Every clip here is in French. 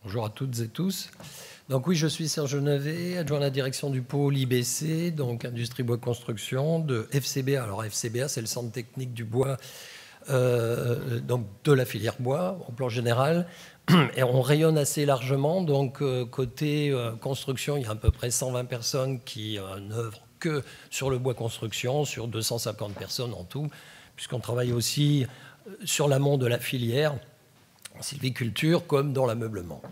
Bonjour à toutes et tous. Donc oui, je suis Serge Navet, adjoint à la direction du pôle IBC, donc Industrie Bois Construction, de FCBA. Alors FCBA, c'est le centre technique du bois, donc de la filière bois, en plan général. Et on rayonne assez largement. Donc côté construction, il y a à peu près 120 personnes qui n'œuvrent que sur le bois construction, sur 250 personnes en tout, puisqu'on travaille aussi sur l'amont de la filière, en sylviculture comme dans l'ameublement.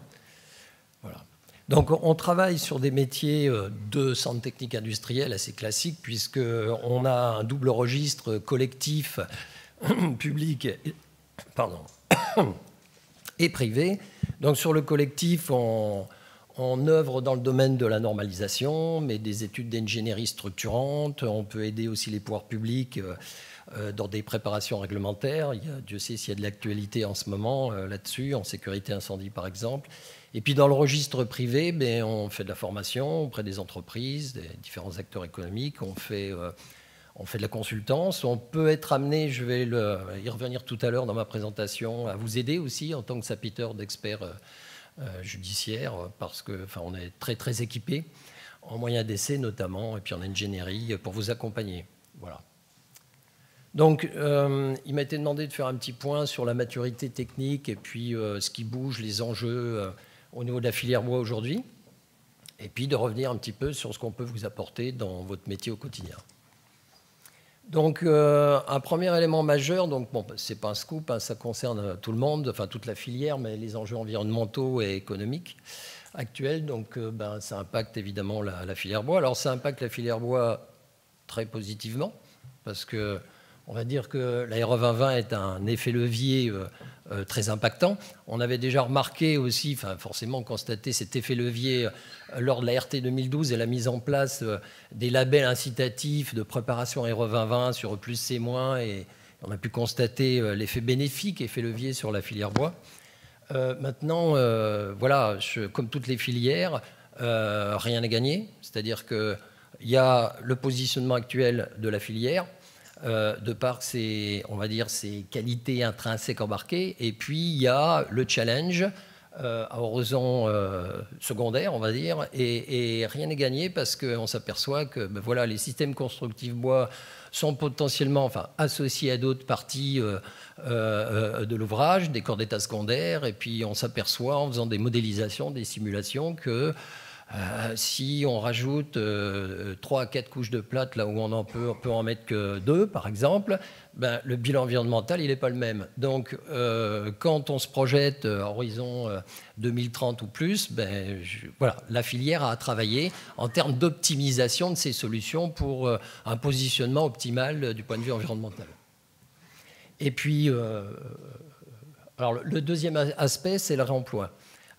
Voilà. Donc on travaille sur des métiers de centre technique industriel assez classiques, puisqu'on a un double registre collectif, public et privé. Donc sur le collectif, on œuvre dans le domaine de la normalisation, mais des études d'ingénierie structurante. On peut aider aussi les pouvoirs publics dans des préparations réglementaires. Dieu sait s'il y a de l'actualité en ce moment là-dessus, en sécurité incendie par exemple. Et puis dans le registre privé, on fait de la formation auprès des entreprises, des différents acteurs économiques. On fait de la consultance. On peut être amené, je vais y revenir tout à l'heure dans ma présentation, à vous aider aussi en tant que sapiteur d'experts judiciaires, parce qu'on est très très équipés en moyens d'essai notamment, et puis en ingénierie pour vous accompagner. Voilà. Donc, il m'a été demandé de faire un petit point sur la maturité technique et puis ce qui bouge, les enjeux au niveau de la filière bois aujourd'hui, et puis de revenir un petit peu sur ce qu'on peut vous apporter dans votre métier au quotidien. Donc, un premier élément majeur, donc bon, c'est pas un scoop, hein, ça concerne tout le monde, enfin toute la filière, mais les enjeux environnementaux et économiques actuels. Donc, ça impacte évidemment la filière bois. Alors, ça impacte la filière bois très positivement, parce que on va dire que la RE 2020 est un effet levier très impactant. On avait déjà remarqué aussi, forcément constaté cet effet levier lors de la RT 2012 et la mise en place des labels incitatifs de préparation RE 2020 sur E+, C-, et on a pu constater l'effet bénéfique, effet levier sur la filière bois. Maintenant, voilà, comme toutes les filières, rien n'est gagné. C'est-à-dire qu'il y a le positionnement actuel de la filière, de par ses, on va dire, ses qualités intrinsèques embarquées. Et puis, il y a le challenge à horizon secondaire, on va dire. Et rien n'est gagné parce qu'on s'aperçoit que voilà, les systèmes constructifs bois sont potentiellement associés à d'autres parties de l'ouvrage, des corps d'état secondaires. Et puis, on s'aperçoit en faisant des modélisations, des simulations, que si on rajoute 3 à 4 couches de plâtre là où on peut en mettre que 2, par exemple, le bilan environnemental, il n'est pas le même. Donc, quand on se projette à horizon 2030 ou plus, voilà, la filière a à travailler en termes d'optimisation de ces solutions pour un positionnement optimal du point de vue environnemental. Et puis, alors, le deuxième aspect, c'est le réemploi.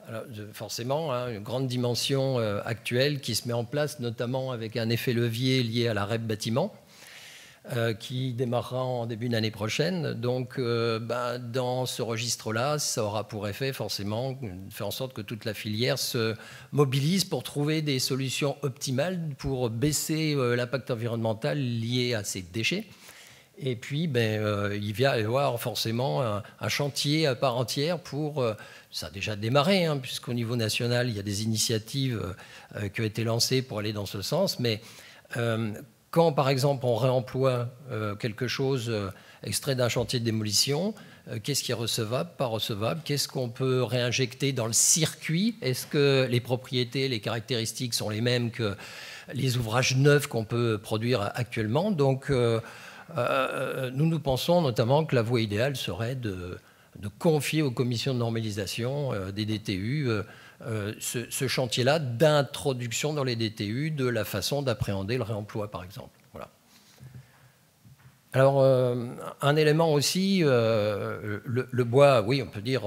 Alors, forcément, hein, une grande dimension actuelle qui se met en place, notamment avec un effet levier lié à la REP bâtiment, qui démarrera en début d'année prochaine. Donc, dans ce registre-là, ça aura pour effet, forcément, de faire en sorte que toute la filière se mobilise pour trouver des solutions optimales pour baisser l'impact environnemental lié à ces déchets. Et puis, il va y avoir forcément un chantier à part entière pour... ça a déjà démarré, hein, puisqu'au niveau national, il y a des initiatives qui ont été lancées pour aller dans ce sens. Mais quand, par exemple, on réemploie quelque chose extrait d'un chantier de démolition, qu'est-ce qui est recevable, pas recevable? Qu'est-ce qu'on peut réinjecter dans le circuit? Est-ce que les propriétés, les caractéristiques sont les mêmes que les ouvrages neufs qu'on peut produire actuellement? Donc... nous pensons notamment que la voie idéale serait de confier aux commissions de normalisation des DTU ce chantier-là d'introduction dans les DTU de la façon d'appréhender le réemploi, par exemple. Voilà. Alors, un élément aussi, le bois, oui, on peut dire,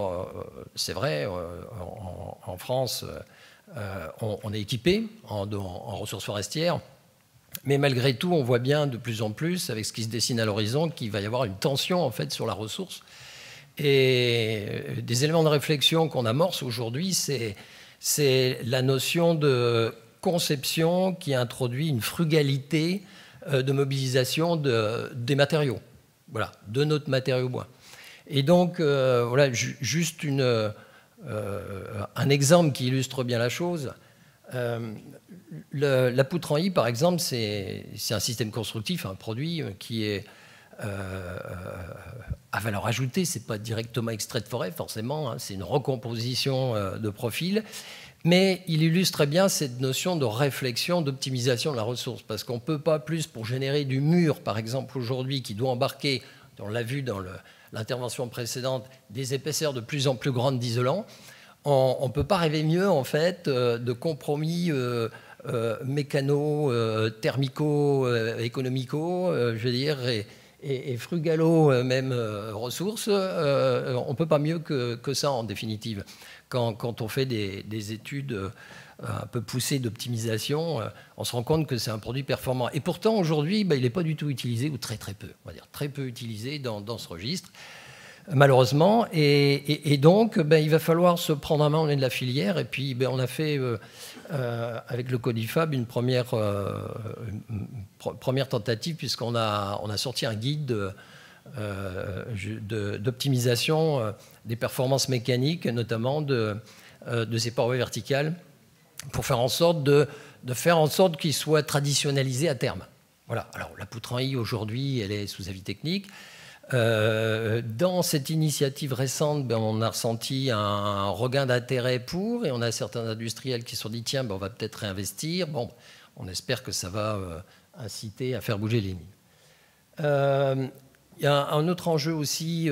c'est vrai, en France, on est équipé en ressources forestières. Mais malgré tout, on voit bien de plus en plus, avec ce qui se dessine à l'horizon, qu'il va y avoir une tension en fait sur la ressource. Et des éléments de réflexion qu'on amorce aujourd'hui, c'est la notion de conception qui introduit une frugalité de mobilisation des matériaux, voilà, de notre matériau bois. Et donc, voilà, juste un un exemple qui illustre bien la chose. La poutre en I, par exemple, c'est un système constructif, un produit qui est à valeur ajoutée. Ce n'est pas directement extrait de forêt, forcément, hein, c'est une recomposition de profil. Mais il illustre très bien cette notion de réflexion, d'optimisation de la ressource. Parce qu'on ne peut pas plus, pour générer du mur, par exemple, aujourd'hui, qui doit embarquer, on l'a vu dans l'intervention précédente, des épaisseurs de plus en plus grandes d'isolant, on ne peut pas rêver mieux, en fait, de compromis mécano, thermico, économico, je veux dire, et frugalo, même ressources. On ne peut pas mieux que ça, en définitive. Quand on fait des études un peu poussées d'optimisation, on se rend compte que c'est un produit performant. Et pourtant, aujourd'hui, il n'est pas du tout utilisé, ou très peu, on va dire, très peu utilisé dans ce registre, malheureusement. Et donc, il va falloir se prendre en main, on est de la filière, et puis on a fait, avec le Codifab, une première tentative, puisqu'on a sorti un guide d'optimisation des performances mécaniques, notamment de ces parois verticales, pour faire en sorte qu'ils soient traditionnalisés à terme. Voilà. Alors, la poutre en I, aujourd'hui, elle est sous avis technique. Dans cette initiative récente, on a ressenti un regain d'intérêt et on a certains industriels qui se sont dit, tiens, on va peut-être réinvestir. Bon, on espère que ça va inciter à faire bouger les lignes. Il y a un autre enjeu aussi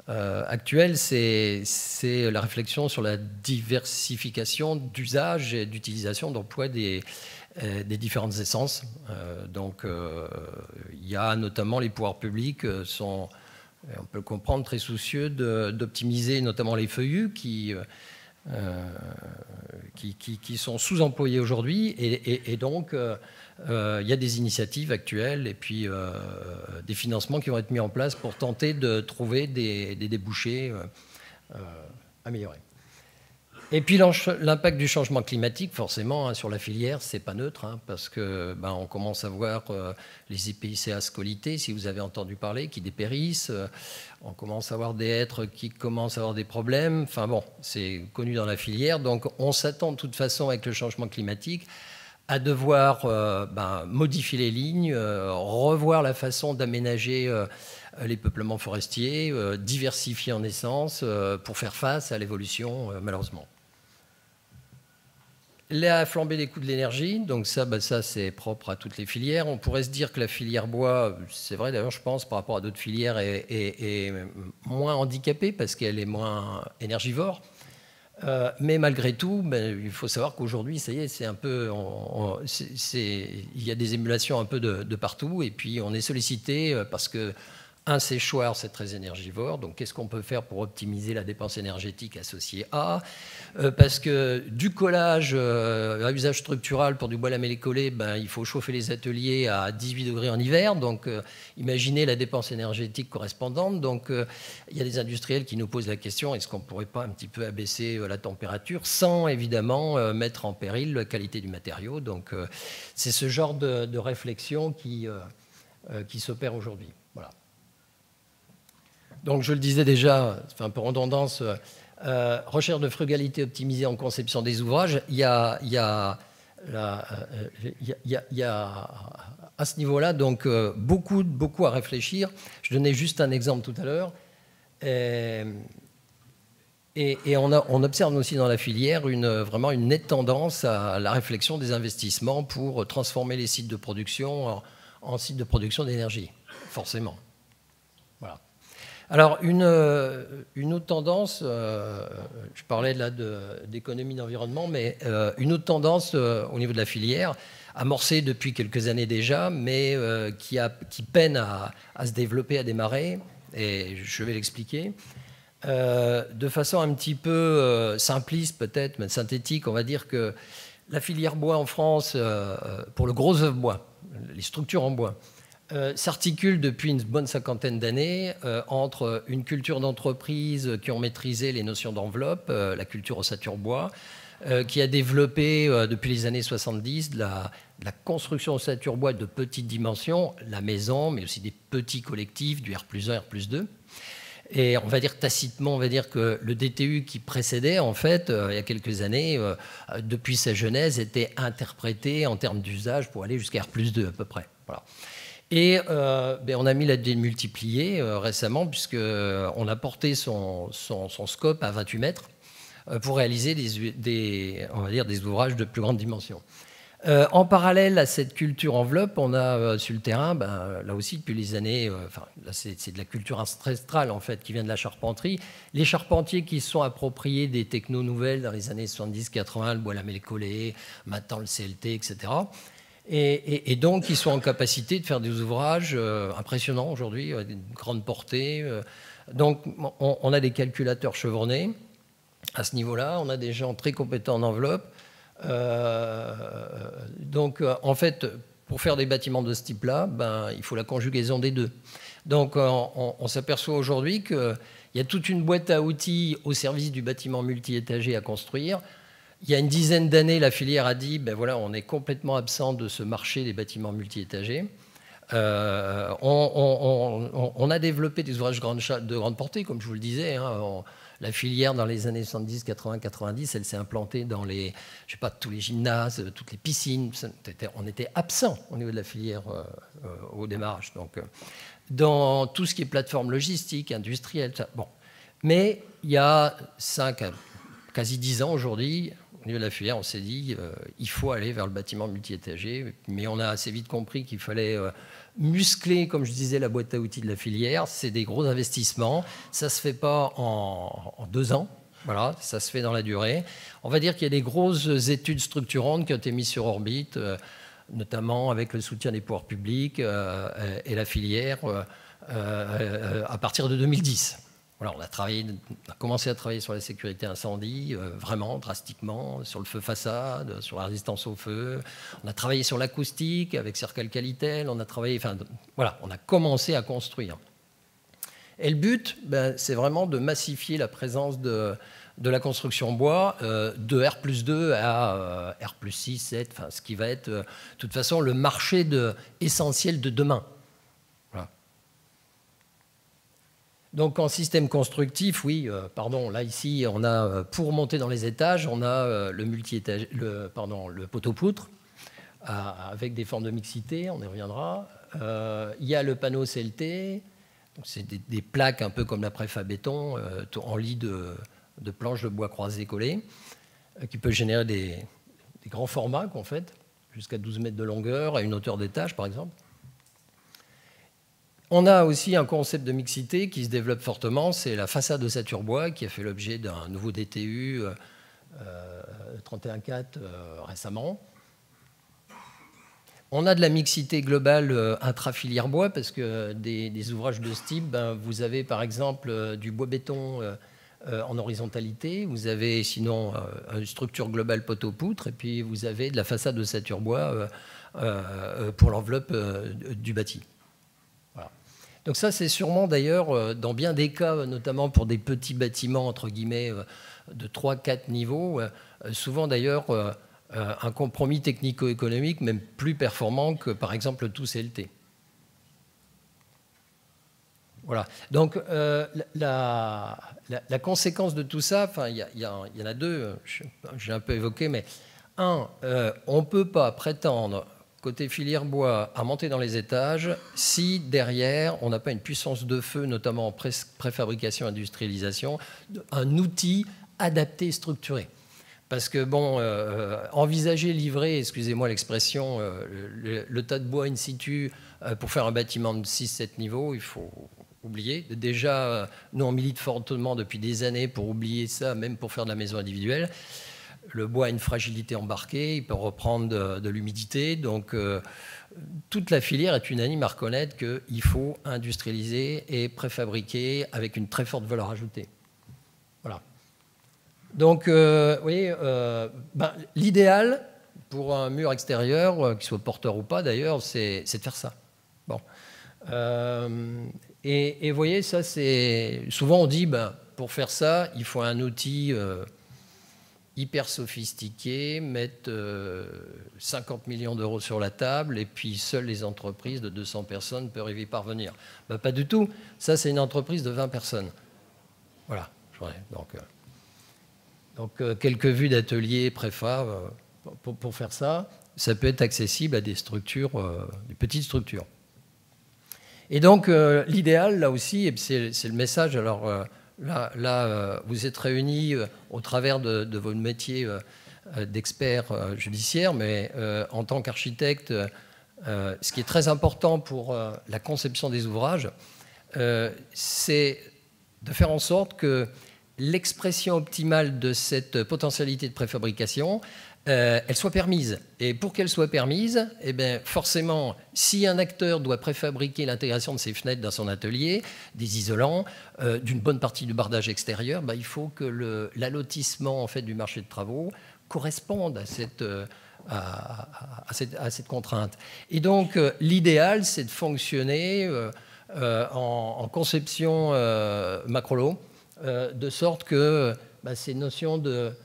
actuel, c'est la réflexion sur la diversification d'usage et d'utilisation d'emploi des différentes essences. Donc, il y a notamment les pouvoirs publics on peut le comprendre, très soucieux d'optimiser notamment les feuillus qui sont sous-employés aujourd'hui. Et donc, il y a des initiatives actuelles et puis des financements qui vont être mis en place pour tenter de trouver des débouchés améliorés. Et puis l'impact du changement climatique, forcément, sur la filière, c'est pas neutre, parce que on commence à voir les épicéas scolités, si vous avez entendu parler, qui dépérissent. On commence à voir des hêtres qui commencent à avoir des problèmes. Enfin bon, c'est connu dans la filière. Donc on s'attend de toute façon avec le changement climatique à devoir modifier les lignes, revoir la façon d'aménager les peuplements forestiers, diversifier en essence pour faire face à l'évolution, malheureusement. La flambée des coûts de l'énergie, donc ça c'est propre à toutes les filières. On pourrait se dire que la filière bois, c'est vrai d'ailleurs je pense par rapport à d'autres filières, est moins handicapée parce qu'elle est moins énergivore. Mais malgré tout, il faut savoir qu'aujourd'hui, ça y est, c'est un peu, il y a des émulations un peu de partout, et puis on est sollicité parce que un séchoir, c'est très énergivore, donc qu'est-ce qu'on peut faire pour optimiser la dépense énergétique associée à parce que du collage à usage structural pour du bois lamellé collé, il faut chauffer les ateliers à 18 degrés en hiver, donc imaginez la dépense énergétique correspondante. Donc il y a des industriels qui nous posent la question, est-ce qu'on ne pourrait pas un petit peu abaisser la température sans évidemment mettre en péril la qualité du matériau. Donc c'est ce genre de réflexion qui s'opère aujourd'hui. Voilà. Donc je le disais déjà, ça fait un peu redondance, recherche de frugalité optimisée en conception des ouvrages. Il y a à ce niveau-là donc beaucoup à réfléchir. Je donnais juste un exemple tout à l'heure. Et on observe aussi dans la filière vraiment une nette tendance à la réflexion des investissements pour transformer les sites de production en sites de production d'énergie, forcément. Voilà. Alors, une autre tendance, je parlais là d'économie d'environnement, mais une autre tendance au niveau de la filière, amorcée depuis quelques années déjà, mais qui peine à se développer, à démarrer, et je vais l'expliquer. De façon un petit peu simpliste peut-être, mais synthétique, on va dire que la filière bois en France, pour le gros œuvre bois, les structures en bois, s'articule depuis une bonne cinquantaine d'années entre une culture d'entreprise qui ont maîtrisé les notions d'enveloppe, la culture ossature bois, qui a développé depuis les années 70 de la construction ossature bois de petites dimensions, la maison, mais aussi des petits collectifs, du R+1, R+2. Et on va dire tacitement, on va dire que le DTU qui précédait, en fait, il y a quelques années, depuis sa genèse, était interprété en termes d'usage pour aller jusqu'à R+2 à peu près. Voilà. Et on a mis la démultiplier récemment, puisqu'on a porté son scope à 28 mètres pour réaliser on va dire des ouvrages de plus grande dimension. En parallèle à cette culture enveloppe, on a sur le terrain, là aussi depuis les années, là c'est de la culture ancestrale en fait qui vient de la charpenterie. Les charpentiers qui se sont appropriés des technos nouvelles dans les années 70-80, le bois lamellé collé, maintenant le CLT, etc. Et donc ils sont en capacité de faire des ouvrages impressionnants aujourd'hui, d'une grande portée. Donc on a des calculateurs chevronnés à ce niveau-là, on a des gens très compétents en enveloppe. Donc, en fait, pour faire des bâtiments de ce type-là, il faut la conjugaison des deux. Donc, on s'aperçoit aujourd'hui qu'il y a toute une boîte à outils au service du bâtiment multi-étagé à construire. Il y a une dizaine d'années, la filière a dit, voilà, on est complètement absent de ce marché des bâtiments multi-étagés. On a développé des ouvrages de grande portée, comme je vous le disais. La filière, dans les années 70, 80, 90, elle s'est implantée dans tous les gymnases, toutes les piscines. On était absent au niveau de la filière au démarrage. Donc, dans tout ce qui est plateforme logistique, industrielle, bon. Mais il y a 5, quasi 10 ans aujourd'hui, au niveau de la filière, on s'est dit il faut aller vers le bâtiment multi-étagé. Mais on a assez vite compris qu'il fallait muscler, comme je disais, la boîte à outils de la filière. C'est des gros investissements. Ça ne se fait pas en 2 ans. Voilà, ça se fait dans la durée. On va dire qu'il y a des grosses études structurantes qui ont été mises sur orbite, notamment avec le soutien des pouvoirs publics et la filière à partir de 2010. Voilà, on a commencé à travailler sur la sécurité incendie, vraiment drastiquement, sur le feu façade, sur la résistance au feu. On a travaillé sur l'acoustique avec Cercal-Qualitel. On a commencé à construire. Et le but, c'est vraiment de massifier la présence de la construction bois de R+2 à R+6, 7, ce qui va être, de toute façon, le marché essentiel de demain. Donc en système constructif, oui, là ici, on a, pour monter dans les étages, on a le poteau-poutre avec des formes de mixité, on y reviendra. Il y a le panneau CLT, c'est des plaques un peu comme la préfab béton en lit de planches de bois croisées collées, qui peut générer des grands formats en fait, jusqu'à 12 mètres de longueur à une hauteur d'étage par exemple. On a aussi un concept de mixité qui se développe fortement, c'est la façade ossature bois qui a fait l'objet d'un nouveau DTU 31.4 récemment. On a de la mixité globale intrafilière bois parce que des ouvrages de ce type, vous avez par exemple du bois béton en horizontalité, vous avez sinon une structure globale poteau-poutre et puis vous avez de la façade ossature bois pour l'enveloppe du bâti. Donc ça, c'est sûrement d'ailleurs, dans bien des cas, notamment pour des petits bâtiments, entre guillemets, de 3-4 niveaux, souvent d'ailleurs un compromis technico-économique même plus performant que, par exemple, tout CLT. Voilà. Donc la conséquence de tout ça, il y en a deux, j'ai un peu évoqué, mais un, on ne peut pas prétendre côté filière bois, à monter dans les étages, si derrière, on n'a pas une puissance de feu, notamment en préfabrication, industrialisation, un outil adapté et structuré. Parce que, envisager, livrer, excusez-moi l'expression, le tas de bois in situ pour faire un bâtiment de 6-7 niveaux, il faut oublier. Déjà, nous, on milite fortement depuis des années pour oublier ça, même pour faire de la maison individuelle. Le bois a une fragilité embarquée, il peut reprendre de l'humidité. Donc, toute la filière est unanime à reconnaître qu'il faut industrialiser et préfabriquer avec une très forte valeur ajoutée. Voilà. Donc, vous voyez, l'idéal pour un mur extérieur, qu'il soit porteur ou pas d'ailleurs, c'est de faire ça. Bon. Et vous voyez, ça, c'est... Souvent, on dit, pour faire ça, il faut un outil... hyper sophistiqués mettent 50 millions d'euros sur la table et puis seules les entreprises de 200 personnes peuvent y parvenir. Ben, pas du tout. Ça, c'est une entreprise de 20 personnes. Voilà. Donc quelques vues d'ateliers préfa pour faire ça. Ça peut être accessible à des structures, des petites structures. Et donc, l'idéal, là aussi, et c'est le message, alors là vous êtes réunis au travers de vos métiers d'experts judiciaires, mais en tant qu'architecte, ce qui est très important pour la conception des ouvrages, c'est de faire en sorte que l'expression optimale de cette potentialité de préfabrication, elle soit permise. Et pour qu'elle soit permise, eh bien, forcément, si un acteur doit préfabriquer l'intégration de ses fenêtres dans son atelier, des isolants, d'une bonne partie du bardage extérieur, il faut que l'allotissement en fait, du marché de travaux corresponde à cette contrainte. Et donc, l'idéal, c'est de fonctionner en conception macrolo, de sorte que ces notions de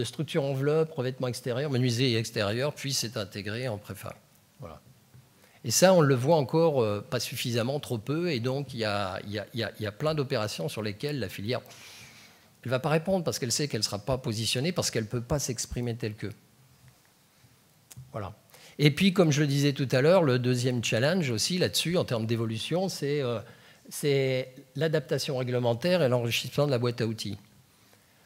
structure enveloppe, revêtement extérieur, menuiserie et extérieur puissent être intégrées en préfa. Voilà. Et ça, on le voit encore pas suffisamment, trop peu, et donc il y a plein d'opérations sur lesquelles la filière ne va pas répondre parce qu'elle sait qu'elle ne sera pas positionnée, parce qu'elle ne peut pas s'exprimer telle que. Voilà. Et puis, comme je le disais tout à l'heure, le deuxième challenge aussi là-dessus, en termes d'évolution, c'est l'adaptation réglementaire et l'enrichissement de la boîte à outils.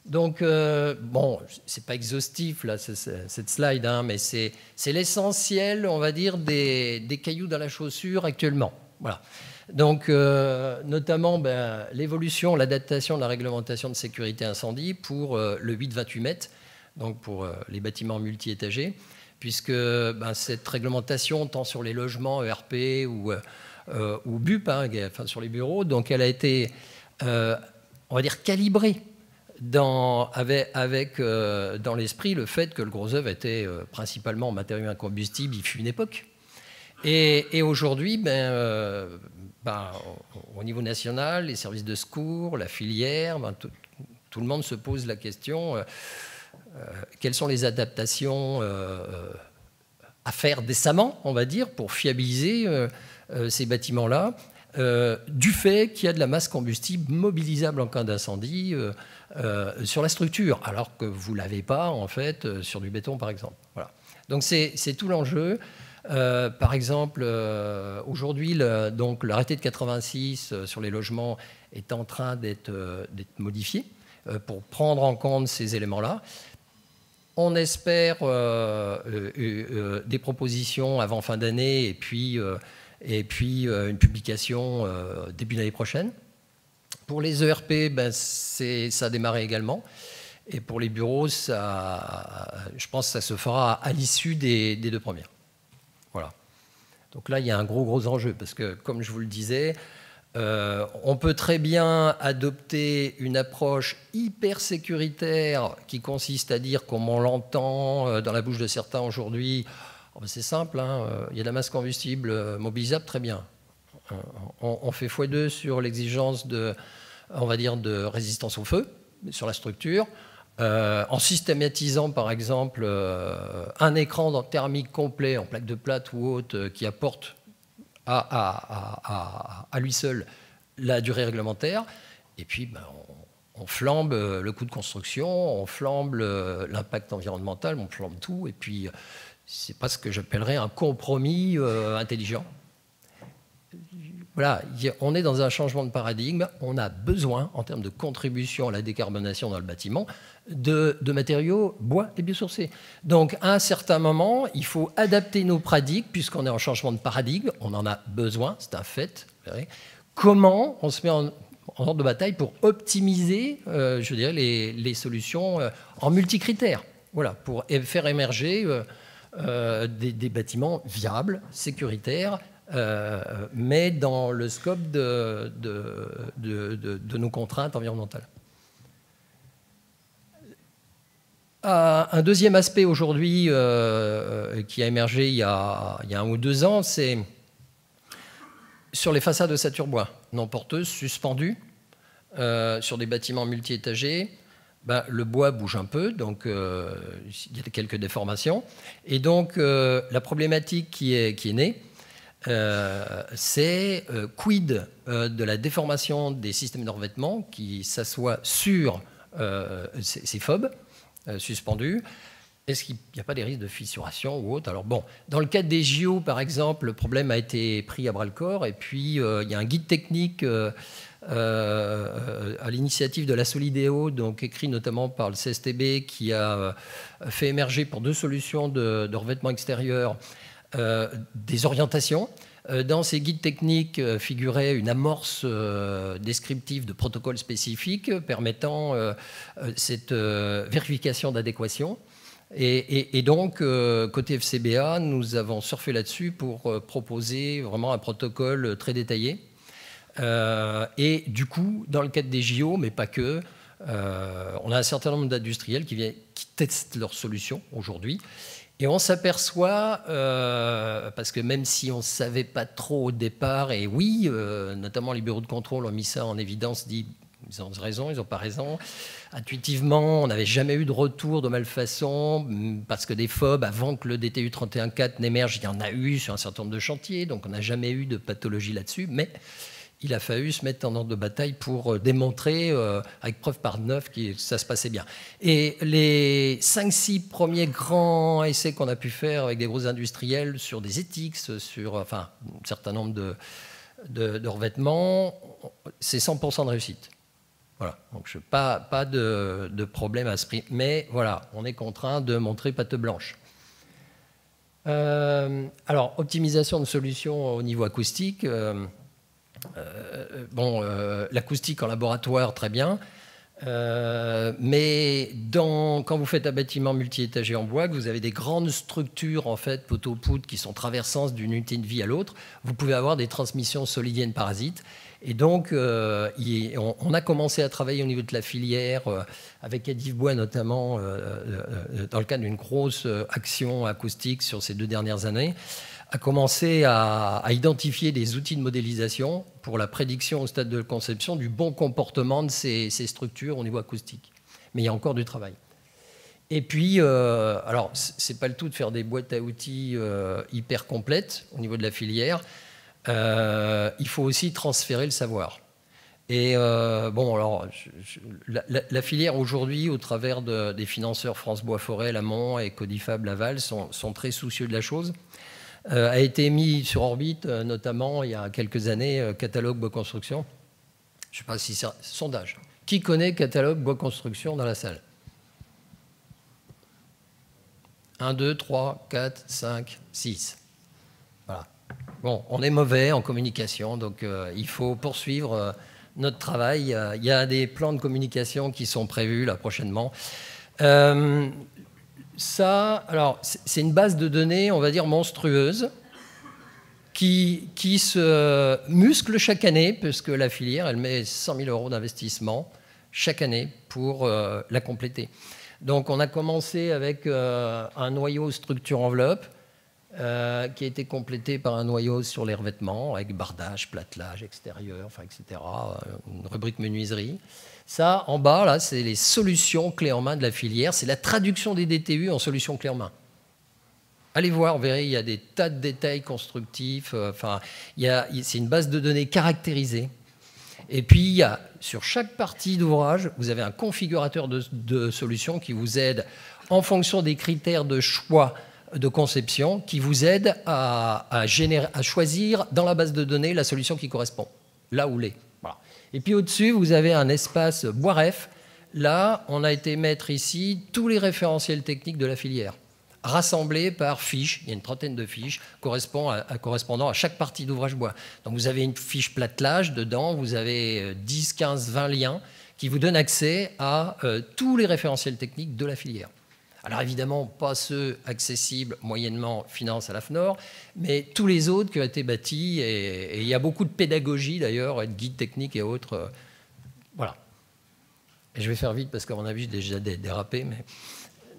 Donc, bon, c'est pas exhaustif, là, cette slide, hein, mais c'est l'essentiel, on va dire, des cailloux dans la chaussure actuellement. Voilà. Donc, notamment, l'évolution, l'adaptation de la réglementation de sécurité incendie pour le 8-28 mètres, donc pour les bâtiments multi-étagés, puisque cette réglementation, tant sur les logements ERP ou BUP, hein, enfin, sur les bureaux, donc elle a été, on va dire, calibrée avec dans l'esprit le fait que le gros œuvre était principalement en matériaux incombustibles, il fut une époque. Et aujourd'hui, au niveau national, les services de secours, la filière, tout le monde se pose la question quelles sont les adaptations à faire décemment, on va dire, pour fiabiliser ces bâtiments-là, du fait qu'il y a de la masse combustible mobilisable en cas d'incendie sur la structure, alors que vous ne l'avez pas, en fait, sur du béton, par exemple. Voilà. Donc, c'est tout l'enjeu. Par exemple, aujourd'hui, l'arrêté de 86 sur les logements est en train d'être modifié pour prendre en compte ces éléments-là. On espère des propositions avant fin d'année et puis une publication début d'année prochaine. Pour les ERP, ça a démarré également. Et pour les bureaux, je pense que ça se fera à l'issue des deux premières. Voilà. Donc là, il y a un gros enjeu, parce que, comme je vous le disais, on peut très bien adopter une approche hyper sécuritaire qui consiste à dire, comme on l'entend dans la bouche de certains aujourd'hui, c'est simple, hein, il y a de la masse combustible mobilisable, très bien. On fait x2 sur l'exigence on va dire, de résistance au feu sur la structure, en systématisant par exemple un écran thermique complet en plaque de plate ou autre qui apporte à lui seul la durée réglementaire, et puis on flambe le coût de construction, on flambe l'impact environnemental, on flambe tout, et puis c'est pas ce que j'appellerais un compromis intelligent. Voilà, on est dans un changement de paradigme, on a besoin, en termes de contribution à la décarbonation dans le bâtiment, de matériaux bois et biosourcés. Donc, à un certain moment, il faut adapter nos pratiques, puisqu'on est en changement de paradigme, on en a besoin, c'est un fait. Comment on se met en ordre de bataille pour optimiser, je dirais, les solutions en multicritères, voilà, pour faire émerger des bâtiments viables, sécuritaires, mais dans le scope de nos contraintes environnementales. Un deuxième aspect aujourd'hui qui a émergé il y a 1 ou 2 ans, c'est sur les façades de ossature bois non porteuses suspendues sur des bâtiments multi-étagés. ben, le bois bouge un peu, donc il y a quelques déformations. Et donc la problématique qui est née, c'est quid de la déformation des systèmes de revêtement qui s'assoient sur ces fobs suspendus. Est-ce qu'il n'y a pas des risques de fissuration ou autre? Alors bon, dans le cadre des JO, par exemple, le problème a été pris à bras-le-corps, et puis il y a un guide technique à l'initiative de la Solidéo, donc écrit notamment par le CSTB, qui a fait émerger pour 2 solutions de revêtement extérieur des orientations. Dans ces guides techniques figurait une amorce descriptive de protocoles spécifiques permettant cette vérification d'adéquation. Et donc, côté FCBA, nous avons surfé là-dessus pour proposer vraiment un protocole très détaillé. Et du coup, dans le cadre des JO, mais pas que, on a un certain nombre d'industriels qui testent leurs solutions aujourd'hui. Et on s'aperçoit, parce que même si on ne savait pas trop au départ, et oui, notamment les bureaux de contrôle ont mis ça en évidence, dit ils ont raison, ils n'ont pas raison. Intuitivement, on n'avait jamais eu de retour de malfaçon, parce que des FOB, avant que le DTU 31.4 n'émerge, il y en a eu sur un certain nombre de chantiers, donc on n'a jamais eu de pathologie là-dessus, mais il a fallu se mettre en ordre de bataille pour démontrer, avec preuve par 9, que ça se passait bien. Et les 5-6 premiers grands essais qu'on a pu faire avec des gros industriels sur des éthiques, sur enfin, un certain nombre de revêtements, c'est 100% de réussite. Voilà, donc pas de problème à ce prix. Mais voilà, on est contraint de montrer patte blanche. Alors, optimisation de solutions au niveau acoustique. L'acoustique en laboratoire, très bien. Mais quand vous faites un bâtiment multi-étagé en bois, que vous avez des grandes structures, en fait, poteaux-poutres, qui sont traversantes d'une unité de vie à l'autre, vous pouvez avoir des transmissions solidiennes parasites. Et donc, on a commencé à travailler au niveau de la filière, avec Edith Bois notamment, dans le cadre d'une grosse action acoustique sur ces 2 dernières années, a commencé à identifier des outils de modélisation pour la prédiction au stade de conception du bon comportement de ces structures au niveau acoustique. Mais il y a encore du travail. Et puis, alors, c'est pas le tout de faire des boîtes à outils hyper complètes au niveau de la filière. Il faut aussi transférer le savoir. Et la filière aujourd'hui, au travers des financeurs France Bois Forêt, Lamont et Codifab Laval, sont très soucieux de la chose. A été mis sur orbite, notamment il y a quelques années, Catalogue Bois Construction. Je ne sais pas si c'est un sondage. Qui connaît Catalogue Bois Construction dans la salle? 1, 2, 3, 4, 5, 6. Voilà. Bon, on est mauvais en communication, donc il faut poursuivre notre travail. Il y a des plans de communication qui sont prévus là prochainement. Ça, alors, c'est une base de données, on va dire, monstrueuse, qui se muscle chaque année, puisque la filière, elle met 100 000 € d'investissement chaque année pour la compléter. Donc, on a commencé avec un noyau structure enveloppe, qui a été complété par un noyau sur les revêtements, avec bardage, platelage extérieur, enfin, etc., une rubrique menuiserie. Ça, en bas, là, c'est les solutions clés en main de la filière. C'est la traduction des DTU en solutions clés en main. Allez voir, vous verrez, il y a des tas de détails constructifs. C'est une base de données caractérisée. Et puis, il y a, sur chaque partie d'ouvrage, vous avez un configurateur de solutions qui vous aide, en fonction des critères de choix de conception, qui vous aide à choisir dans la base de données la solution qui correspond, là où l'est. Et puis au-dessus, vous avez un espace bois-ref. Là, on a été mettre ici tous les référentiels techniques de la filière, rassemblés par fiches. Il y a une trentaine de fiches correspondant à chaque partie d'ouvrage bois. Donc vous avez une fiche platelage. Dedans, vous avez 10, 15, 20 liens qui vous donnent accès à tous les référentiels techniques de la filière. Alors évidemment, pas ceux accessibles moyennement finance à l'AFNOR, mais tous les autres qui ont été bâtis, et il y a beaucoup de pédagogie d'ailleurs, et de guides techniques et autres. Voilà. Et je vais faire vite parce qu'à mon avis, j'ai déjà dérapé.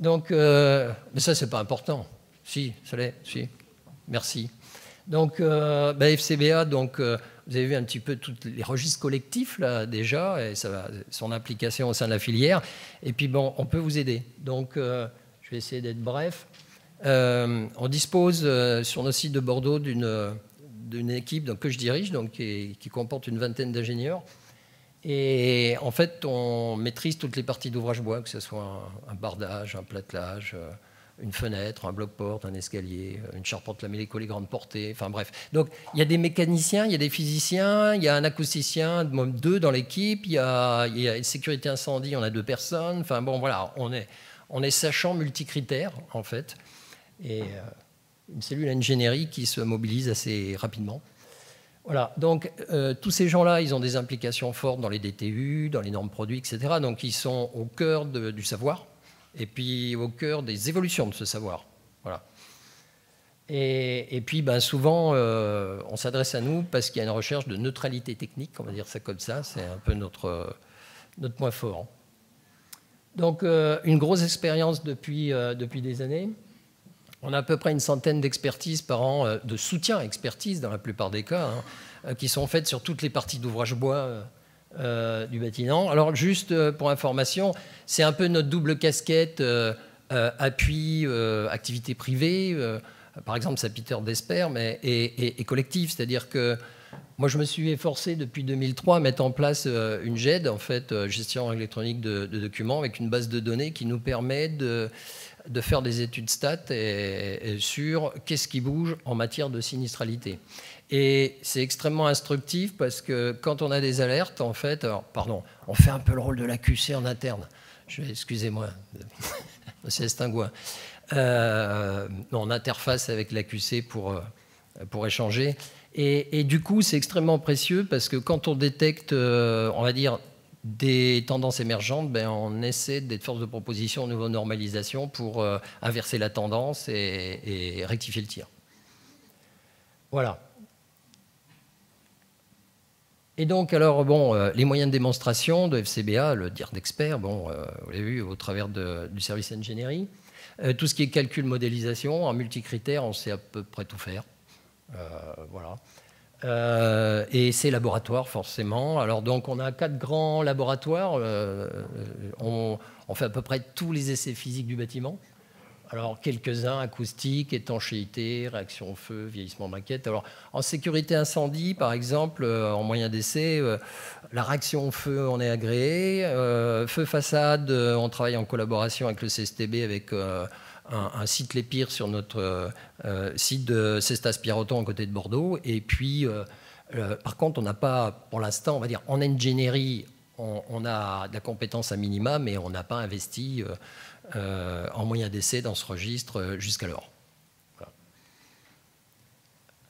Donc, mais ça, c'est pas important. Si, ça l'est, si. Merci. Donc, FCBA, donc, vous avez vu un petit peu tous les registres collectifs, là, déjà, et son implication au sein de la filière. Et puis, bon, on peut vous aider. Donc, je vais essayer d'être bref. On dispose sur nos sites de Bordeaux d'une équipe donc, que je dirige, donc, qui comporte une vingtaine d'ingénieurs. Et en fait, on maîtrise toutes les parties d'ouvrage bois, que ce soit un bardage, un platelage, une fenêtre, un bloc-porte, un escalier, une charpente lamellée collée grande portée, enfin bref. Donc il y a des mécaniciens, il y a des physiciens, il y a un acousticien, même 2 dans l'équipe, il y a une sécurité incendie, on a 2 personnes, enfin bon voilà, on est sachant multicritères en fait, et une cellule ingénierie qui se mobilise assez rapidement. Voilà, donc tous ces gens-là, ils ont des implications fortes dans les DTU, dans les normes produits, etc. Donc ils sont au cœur du savoir, et puis au cœur des évolutions de ce savoir. Voilà. Et puis souvent, on s'adresse à nous parce qu'il y a une recherche de neutralité technique, on va dire ça comme ça, c'est un peu notre point fort. Donc une grosse expérience depuis des années. On a à peu près une centaine d'expertises par an, de soutien à expertise dans la plupart des cas, qui sont faites sur toutes les parties d'ouvrage bois du bâtiment. Alors juste pour information, c'est un peu notre double casquette appui, activité privée, par exemple Saint-Peter d'Esper, et collectif, c'est-à-dire que moi je me suis efforcé depuis 2003 à mettre en place une GED, en fait, gestion électronique de documents, avec une base de données qui nous permet de faire des études stats sur qu'est-ce qui bouge en matière de sinistralité. Et c'est extrêmement instructif parce que quand on a des alertes, en fait, on fait un peu le rôle de l'AQC en interne. Excusez-moi, monsieur Estingouin. On interface avec l'AQC pour échanger. Et du coup, c'est extrêmement précieux parce que quand on détecte, on va dire, des tendances émergentes, on essaie d'être force de proposition au niveau de normalisation pour inverser la tendance et rectifier le tir. Voilà. Et donc, alors, les moyens de démonstration de FCBA, le dire d'expert, vous l'avez vu au travers du service ingénierie. Tout ce qui est calcul, modélisation, en multicritères, on sait à peu près tout faire. Voilà. Et ces laboratoires, forcément. Alors, donc, on a 4 grands laboratoires. On fait à peu près tous les essais physiques du bâtiment. Alors, quelques-uns, acoustique, étanchéité, réaction au feu, vieillissement maquette. Alors, en sécurité incendie, par exemple, en moyen d'essai, la réaction au feu, on est agréé. Feu façade, on travaille en collaboration avec le CSTB, avec un site Les Pires sur notre site de Cestas-Pierroton à côté de Bordeaux. Et puis, par contre, on n'a pas, pour l'instant, on va dire, en ingénierie, on a de la compétence à minima, mais on n'a pas investi en moyen d'essai dans ce registre jusqu'alors. Voilà.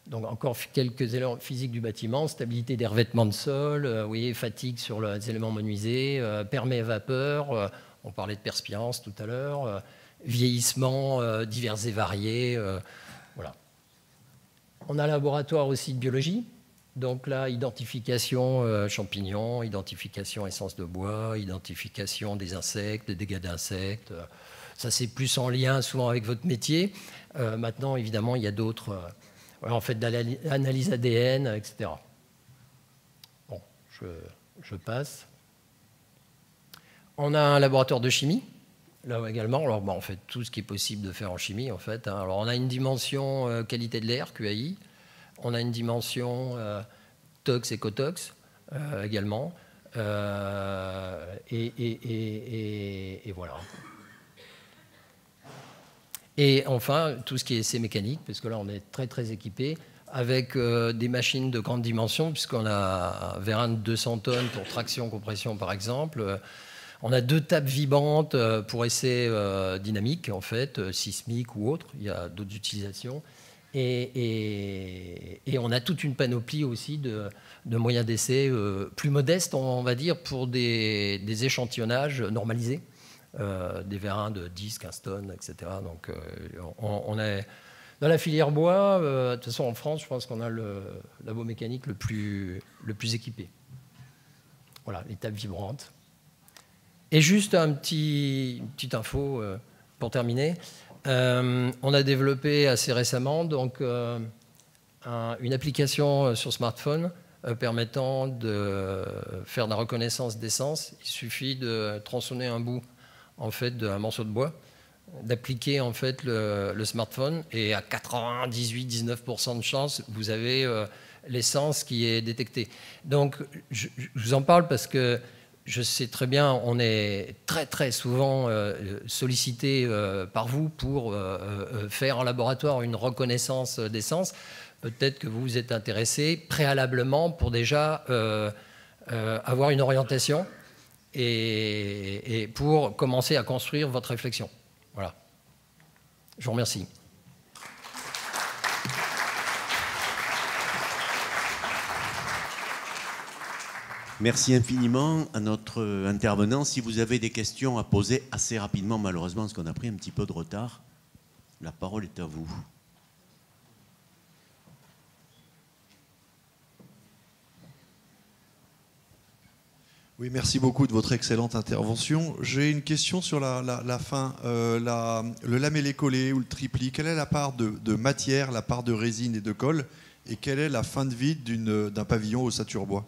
Donc encore quelques éléments physiques du bâtiment, stabilité des revêtements de sol, fatigue sur les éléments menuisés, permé à vapeur, on parlait de perspirance tout à l'heure, vieillissement divers et variés. Voilà. On a un laboratoire aussi de biologie. Donc là, identification champignons, identification essence de bois, identification des insectes, des dégâts d'insectes. Ça, c'est plus en lien souvent avec votre métier. Maintenant, évidemment, il y a d'autres... on fait de l'analyse ADN, etc. Bon, je passe. On a un laboratoire de chimie, là également. Alors, on fait tout ce qui est possible de faire en chimie, en fait. Alors, on a une dimension qualité de l'air, QAI. On a une dimension tox et cotox également. Et voilà. Et enfin, tout ce qui est essai mécanique, parce que là, on est très, très équipé, avec des machines de grande dimension, puisqu'on a un vérin de 200 tonnes pour traction, compression, par exemple. On a 2 tables vibrantes pour essais dynamiques, en fait, sismiques ou autres. Il y a d'autres utilisations. Et on a toute une panoplie aussi de moyens d'essai plus modestes, on va dire, pour des échantillonnages normalisés, des vérins de 10, 15 tonnes, etc. Donc on est dans la filière bois. De toute façon, en France, je pense qu'on a le labo mécanique le plus équipé. Voilà, les tables vibrantes. Et juste une petite info pour terminer. On a développé assez récemment donc, une application sur smartphone permettant de faire de la reconnaissance d'essence. Il suffit de tronçonner un bout en fait, d'un morceau de bois, d'appliquer en fait, le smartphone, et à 98-19% de chance, vous avez l'essence qui est détectée. Donc, je vous en parle parce que je sais très bien, on est très très souvent sollicité par vous pour faire en laboratoire une reconnaissance d'essence. Peut-être que vous vous êtes intéressé préalablement pour déjà avoir une orientation et pour commencer à construire votre réflexion. Voilà. Je vous remercie. Merci infiniment à notre intervenant. Si vous avez des questions à poser assez rapidement, malheureusement, parce qu'on a pris un petit peu de retard, la parole est à vous. Oui, merci beaucoup de votre excellente intervention. J'ai une question sur la fin. Le lamellé-collé ou le tripli, quelle est la part de matière, la part de résine et de colle, et quelle est la fin de vie d'un pavillon ossature-bois?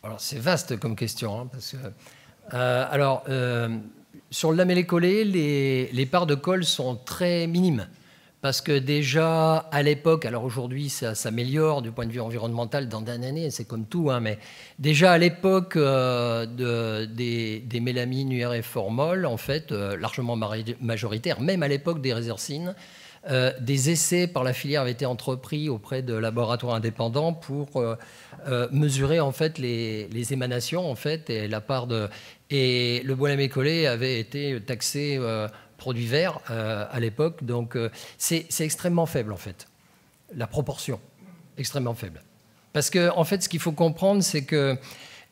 Alors, c'est vaste comme question. Hein, parce que, sur le lamellé-collé, les parts de colle sont très minimes. Parce que déjà, à l'époque, alors aujourd'hui, ça s'améliore du point de vue environnemental dans d'un année, c'est comme tout, hein, mais déjà à l'époque des mélamines URF formol, en fait, largement majoritaires, même à l'époque des résorcines, des essais par la filière avaient été entrepris auprès de laboratoires indépendants pour mesurer en fait les émanations en fait et la part de et le bois lamellé-collé avait été taxé produit vert à l'époque, donc c'est extrêmement faible en fait, la proportion extrêmement faible. Parce que en fait, ce qu'il faut comprendre, c'est que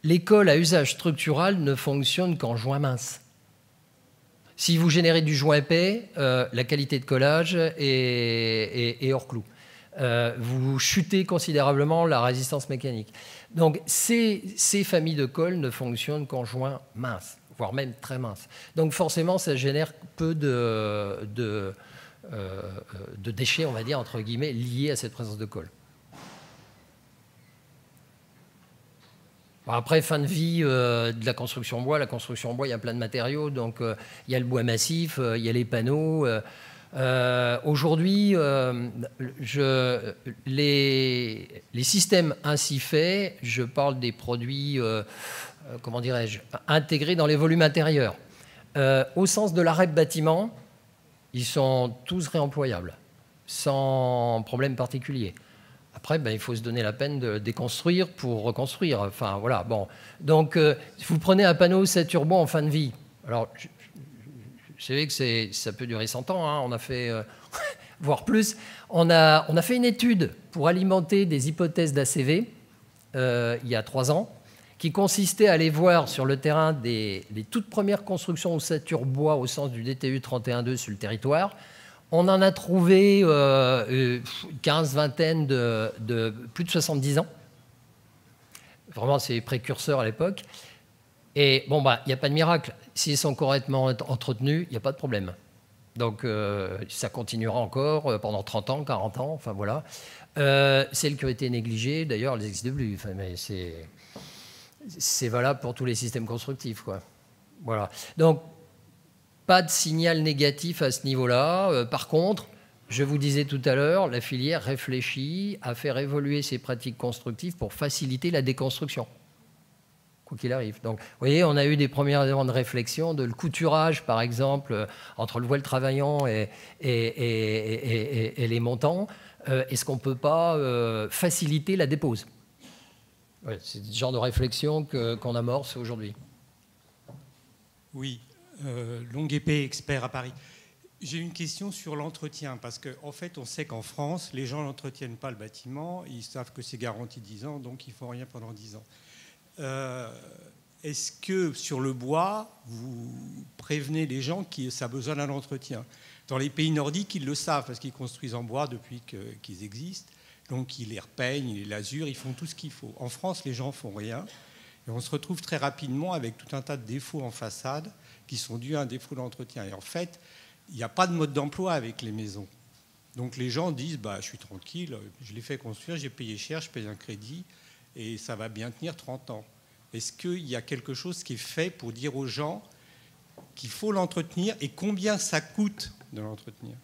les colles à usage structural ne fonctionnent qu'en joint mince. Si vous générez du joint épais, la qualité de collage est hors clou. Vous chutez considérablement la résistance mécanique. Donc ces familles de colles ne fonctionnent qu'en joint mince, voire même très mince. Donc forcément, ça génère peu de déchets, on va dire, entre guillemets, liés à cette présence de colle. Après, fin de vie de la construction bois. La construction bois, il y a plein de matériaux. Donc, il y a le bois massif, il y a les panneaux. Aujourd'hui, les systèmes ainsi faits, je parle des produits, comment dirais-je, intégrés dans les volumes intérieurs. Au sens de la REP bâtiment, ils sont tous réemployables, sans problème particulier. Après, ben, il faut se donner la peine de déconstruire pour reconstruire. Enfin, voilà, bon. Donc, vous prenez un panneau ossature bois en fin de vie. Alors, je sais que ça peut durer 100 ans. Hein. On a fait, voire plus. On a fait une étude pour alimenter des hypothèses d'ACV il y a 3 ans, qui consistait à aller voir sur le terrain les toutes premières constructions ossature bois au sens du DTU 31.2 sur le territoire. On en a trouvé 15, vingtaine de plus de 70 ans. Vraiment, c'est précurseur à l'époque. Et bon, bah, il n'y a pas de miracle. S'ils sont correctement entretenus, il n'y a pas de problème. Donc, ça continuera encore pendant 30 ans, 40 ans, enfin voilà. Celles qui ont été négligées, d'ailleurs, elles n'existent plus. Enfin, mais c'est valable pour tous les systèmes constructifs, quoi. Voilà. Donc, pas de signal négatif à ce niveau-là. Par contre, je vous disais tout à l'heure, la filière réfléchit à faire évoluer ses pratiques constructives pour faciliter la déconstruction, quoi qu'il arrive. Donc, vous voyez, on a eu des premiers éléments de réflexion, de le couturage, par exemple, entre le voile travaillant et les montants. Est-ce qu'on ne peut pas faciliter la dépose? Ouais, c'est ce genre de réflexion qu'on amorce aujourd'hui. Oui. Longue épée, expert à Paris. J'ai une question sur l'entretien, parce qu'en fait, on sait qu'en France, les gens n'entretiennent pas le bâtiment, ils savent que c'est garanti 10 ans, donc ils ne font rien pendant 10 ans. Est-ce que sur le bois, vous prévenez les gens que ça a besoin d'un entretien? Dans les pays nordiques, ils le savent, parce qu'ils construisent en bois depuis qu'ils existent, donc ils les repeignent, ils les lasurent, ils font tout ce qu'il faut. En France, les gens ne font rien, et on se retrouve très rapidement avec tout un tas de défauts en façade, qui sont dus à un défaut d'entretien. Et en fait, il n'y a pas de mode d'emploi avec les maisons. Donc les gens disent, je suis tranquille, je l'ai fait construire, j'ai payé cher, je paye un crédit et ça va bien tenir 30 ans. Est-ce qu'il y a quelque chose qui est fait pour dire aux gens qu'il faut l'entretenir et combien ça coûte de l'entretenir?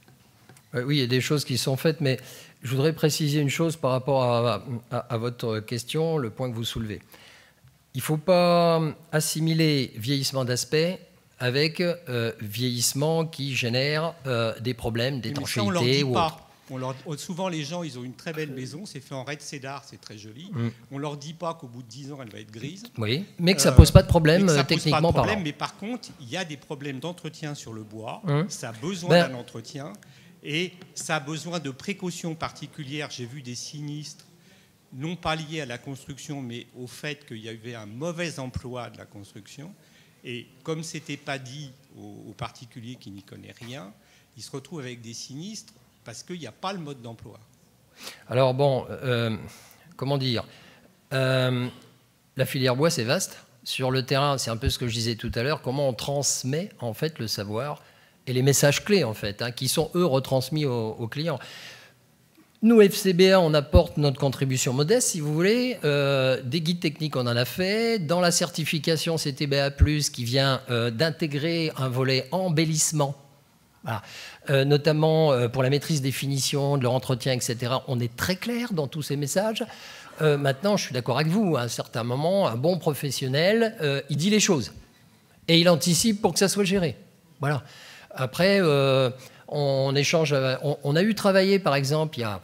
Oui, il y a des choses qui sont faites, mais je voudrais préciser une chose par rapport à votre question, le point que vous soulevez. Il ne faut pas assimiler vieillissement d'aspect avec vieillissement qui génère des problèmes d'étanchéité ou autre. Souvent, les gens, ils ont une très belle maison, c'est fait en raie de cédar, c'est très joli. On ne leur dit pas qu'au bout de 10 ans, elle va être grise. Oui, mais que ça ne pose pas de problème techniquement parlant. Mais par contre, il y a des problèmes d'entretien sur le bois. Ça a besoin d'un entretien et ça a besoin de précautions particulières. J'ai vu des sinistres, non pas liés à la construction, mais au fait qu'il y avait un mauvais emploi de la construction. Et comme ce n'était pas dit aux particuliers qui n'y connaissent rien, ils se retrouvent avec des sinistres parce qu'il n'y a pas le mode d'emploi. Alors bon, comment dire, la filière bois, c'est vaste. Sur le terrain, c'est un peu ce que je disais tout à l'heure, comment on transmet en fait le savoir et les messages clés en fait, qui sont eux retransmis aux clients. Nous, FCBA, on apporte notre contribution modeste, si vous voulez. Des guides techniques, on en a fait. Dans la certification CTBA+, qui vient d'intégrer un volet embellissement, voilà. Notamment pour la maîtrise des finitions, de leur entretien, etc. On est très clair dans tous ces messages. Maintenant, je suis d'accord avec vous, à un certain moment, un bon professionnel, il dit les choses. Et il anticipe pour que ça soit géré. Voilà. Après... on échange, on a eu travaillé par exemple il y a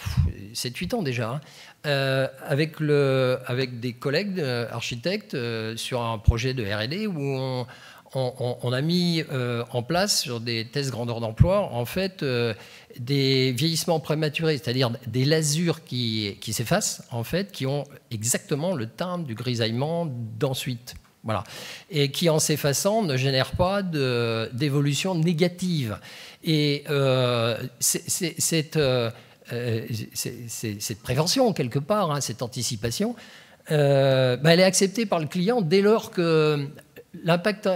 7-8 ans déjà avec des collègues architectes sur un projet de R&D où on a mis en place sur des tests grandeur d'emploi en fait des vieillissements prématurés, c'est-à-dire des lasures qui s'effacent en fait, qui ont exactement le timbre du grisaillement d'ensuite. Voilà. Et qui, en s'effaçant, ne génère pas d'évolution négative. Et cette prévention, quelque part, cette anticipation, elle est acceptée par le client dès lors que l'impact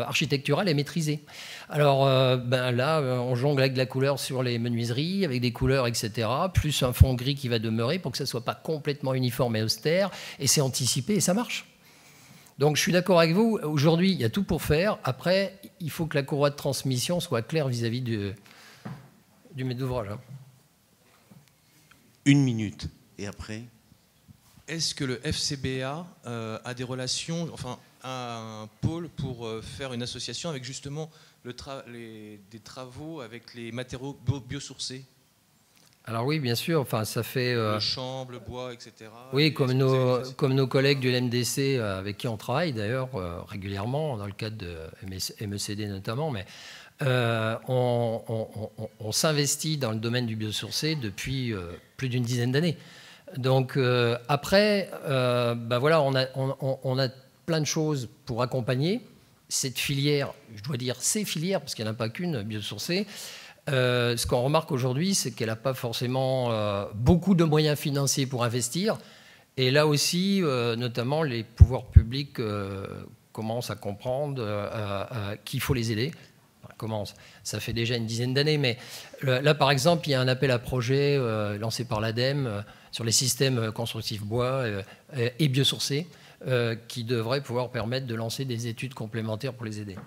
architectural est maîtrisé. Alors là, on jongle avec de la couleur sur les menuiseries, avec des couleurs, etc., plus un fond gris qui va demeurer pour que ça ne soit pas complètement uniforme et austère, et c'est anticipé et ça marche. Donc je suis d'accord avec vous, aujourd'hui il y a tout pour faire, après il faut que la courroie de transmission soit claire vis-à-vis du maître d'ouvrage. 1 minute, et après? Est-ce que le FCBA a des relations, enfin un pôle pour faire une association avec justement des travaux avec les matériaux biosourcés? Alors oui, bien sûr, enfin, ça fait... le champ, le bois, etc. Oui, comme nos collègues du LMDC, avec qui on travaille d'ailleurs régulièrement, dans le cadre de MECD notamment, mais on s'investit dans le domaine du biosourcé depuis plus d'une dizaine d'années. Donc après, voilà, on a plein de choses pour accompagner cette filière, je dois dire ces filières, parce qu'il n'y en a pas qu'une biosourcée. Ce qu'on remarque aujourd'hui, c'est qu'elle n'a pas forcément beaucoup de moyens financiers pour investir. Et là aussi, notamment, les pouvoirs publics commencent à comprendre qu'il faut les aider. Enfin, ça fait déjà une dizaine d'années, mais là, par exemple, il y a un appel à projet lancé par l'ADEME sur les systèmes constructifs bois et biosourcés qui devrait pouvoir permettre de lancer des études complémentaires pour les aider.